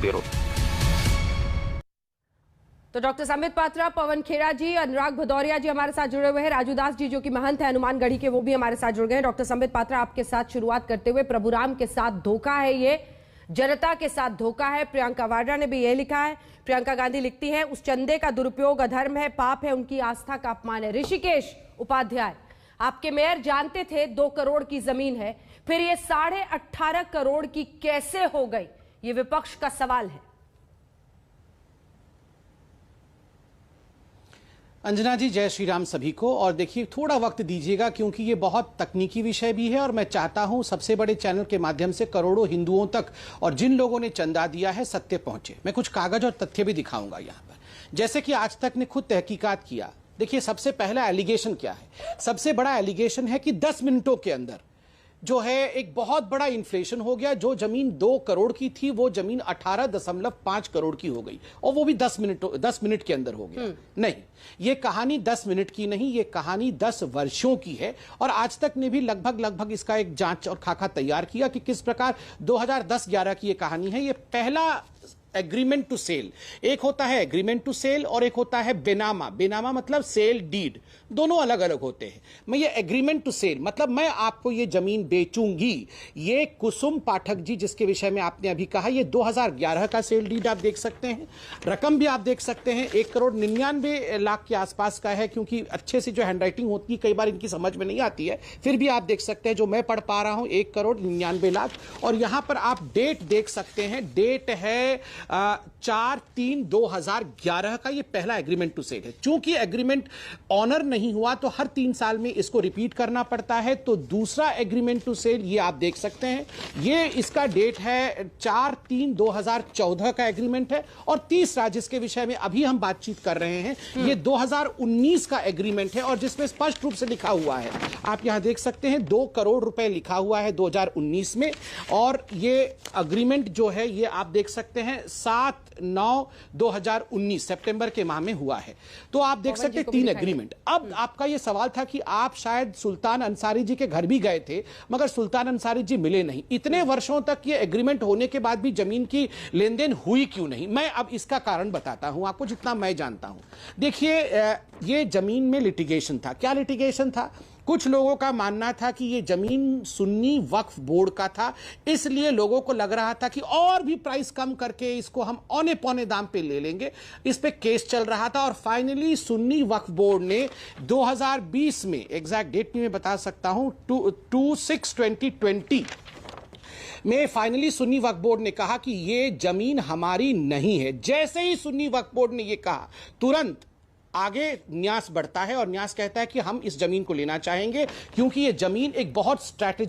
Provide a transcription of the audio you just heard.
Bureau. तो doctor Sambit Patra, Pawan Khera जी, अनुराग भदौरिया जी हमारे साथ जुड़े हुए हैं, राजू दास जी जो कि महंत है हनुमानगढ़ी के, वो भी हमारे साथ जुड़ गए हैं। डॉक्टर संबित पात्रा, आपके साथ शुरुआत करते हुए, प्रभुराम के साथ धोखा है, ये जनता के साथ धोखा है। प्रियंका वाड्रा ने भी यह लिखा है। प्रियंका गांधी लिखती है, उस चंदे का दुरुपयोग अधर्म है, पाप है, उनकी आस्था का अपमान है। ऋषिकेश उपाध्याय, आपके मेयर जानते थे 2 करोड़ की जमीन है, फिर ये 18.5 करोड़ की कैसे हो गई, ये विपक्ष का सवाल है। अंजना जी, जय श्री राम सभी को। और देखिए, थोड़ा वक्त दीजिएगा क्योंकि ये बहुत तकनीकी विषय भी है और मैं चाहता हूं सबसे बड़े चैनल के माध्यम से करोड़ों हिंदुओं तक और जिन लोगों ने चंदा दिया है सत्य पहुंचे। मैं कुछ कागज और तथ्य भी दिखाऊंगा यहां पर, जैसे कि आज तक ने खुद तहकीकात किया। देखिए, सबसे पहला एलिगेशन क्या है? सबसे बड़ा एलिगेशन है कि 10 मिनटों के अंदर जो है एक बहुत बड़ा इन्फ्लेशन हो गया। जो जमीन 2 करोड़ की थी वो जमीन 18.5 करोड़ की हो गई, और वो भी 10 मिनट के अंदर हो गया। नहीं, ये कहानी 10 मिनट की नहीं, ये कहानी 10 वर्षों की है। और आज तक ने भी लगभग इसका एक जांच और खाका तैयार किया कि किस प्रकार 2010-11 की ये कहानी है। ये पहला एग्रीमेंट टू सेल, एक होता है एग्रीमेंट टू सेल और एक होता है बेनामा। बेनामा मतलब सेल डीड, दोनों अलग अलग होते हैं। मैं ये एग्रीमेंट टू सेल मतलब मैं आपको ये जमीन बेचूंगी। ये कुसुम पाठक जी जिसके विषय में आपने अभी कहा, ये 2011 का सेल डीड आप देख सकते हैं। रकम भी आप देख सकते हैं 1,99,00,000 के आसपास का है, क्योंकि अच्छे से जो हैंडराइटिंग होती है कई बार इनकी समझ में नहीं आती है, फिर भी आप देख सकते हैं जो मैं पढ़ पा रहा हूं 1,99,00,000। और यहां पर आप डेट देख सकते हैं, डेट है 4/3/2011 का। ये पहला एग्रीमेंट टू सेल है। चूंकि एग्रीमेंट ऑनर नहीं हुआ तो हर 3 साल में इसको रिपीट करना पड़ता है। तो दूसरा एग्रीमेंट टू सेल ये आप देख सकते हैं, ये इसका डेट है 4/3/2014 का एग्रीमेंट है। और तीसरा जिसके विषय में अभी हम बातचीत कर रहे हैं, ये 2019 का एग्रीमेंट है और जिसमें स्पष्ट रूप से लिखा हुआ है, आप यहां देख सकते हैं 2 करोड़ रुपए लिखा हुआ है 2019 में। और ये एग्रीमेंट जो है ये आप देख सकते हैं 7/9/2019 सितंबर के माह में हुआ है। तो आप देख सकते हैं 3 एग्रीमेंट। अब आपका यह सवाल था कि आप शायद सुल्तान अंसारी जी के घर भी गए थे, मगर सुल्तान अंसारी जी मिले नहीं। इतने वर्षों तक ये एग्रीमेंट होने के बाद भी जमीन की लेन देन हुई क्यों नहीं? मैं अब इसका कारण बताता हूं आपको, जितना मैं जानता हूं। देखिए, ये जमीन में लिटिगेशन था। क्या लिटिगेशन था? कुछ लोगों का मानना था कि ये जमीन सुन्नी वक्फ बोर्ड का था, इसलिए लोगों को लग रहा था कि और भी प्राइस कम करके इसको हम औने पौने दाम पे ले लेंगे। इस पे केस चल रहा था और फाइनली सुन्नी वक्फ बोर्ड ने 2020 में, एग्जैक्ट डेट भी मैं बता सकता हूं, 2/6/2020 में फाइनली सुन्नी वक्फ बोर्ड ने कहा कि ये जमीन हमारी नहीं है। जैसे ही सुन्नी वक्फ बोर्ड ने ये कहा, तुरंत आगे न्यास बढ़ता है और न्यास कहता है कि हम इस जमीन को लेना चाहेंगे, क्योंकि ये जमीन एक बहुत स्ट्रैटेजी